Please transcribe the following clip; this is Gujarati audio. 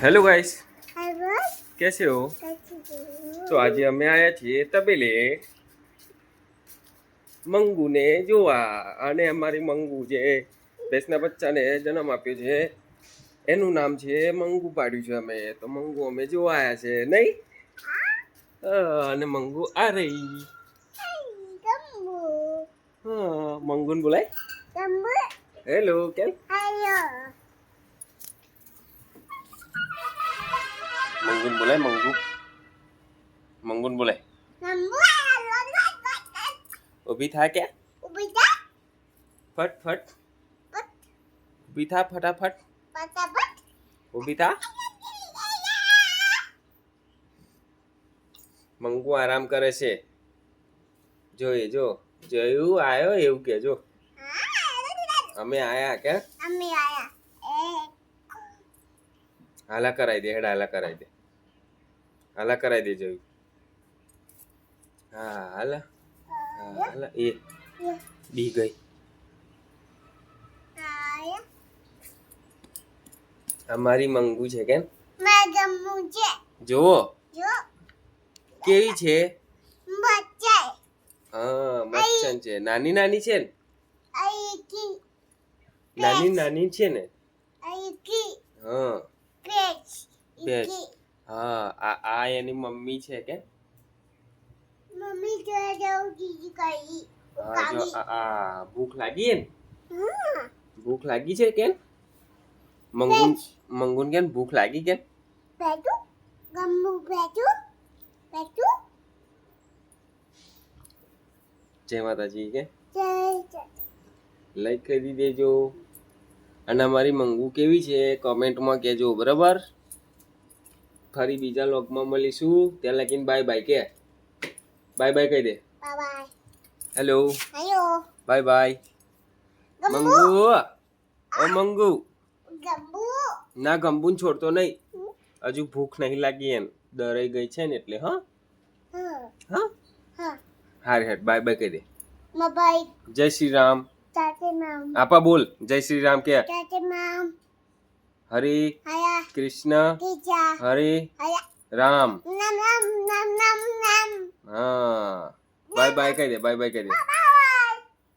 हेलो गाइस, कैसे हो? तो आज અમે આયા છીએ તબેલે મંગુને જોવા. અને અમારી મંગુ જે ભેંસના બચ્ચાને જન્મ આપ્યો છે એનું નામ છે મંગુ પાડ્યું છે અમે. તો મંગુ અમે જોવા આયા છે નહીં? અને મંગુ આ રહી. હા, મંગુને બોલાય. હેલો કેમ? મંગુને બોલાય. મંગુને બોલાય. ઊભી થા કે ફટ ફટ ઊભી થા ફટાફટ ઊભી થા. મંગુ આરામ કરે છે. જોઈએ જો જોયું આયો એવું કે જો અમે આયા કે હાલા કરાઈ દે. હેડ હાલા કરાઈ દે. હાલા કરાઈ દે જોયું. હા હાલા હાલા એ બી ગઈ. અમારી મંગુ છે કેમ? જોવો કેવી છે? હા મચ્છન છે. નાની નાની છે ને? નાની નાની છે ને? હા બેસ. હા આ એની મમ્મી છે કે? હા જો આ ભૂખ લાગી હે ને? ભૂખ લાગી છે કેમ? મંગુન કેમ ભૂખ લાગી કેમ? જય માતાજી કે લાઈક કરી દેજો. અને અમારી મંગુ કેવી છે કોમેન્ટમાં કહેજો બરાબર. ફરી બીજા લોગમાં મળીશું. ત્યાં લગીને બાય બાય કે બાય બાય કહી દે. Hello bye bye. મંગુ ઓ મંગુ ના ગંબુન છોડતો નહીં. હજુ ભૂખ નહીં લાગી એમ ડરાઈ ગઈ છે ને એટલે. હા હા હારે હેડ બાય બાય કહી દે. જય શ્રી રામ. આપા બોલ જય શ્રી રામ કે. હરે કૃષ્ણ હરે રામ. હા બાય બાય કહી દે. બાય બાય કહી દે.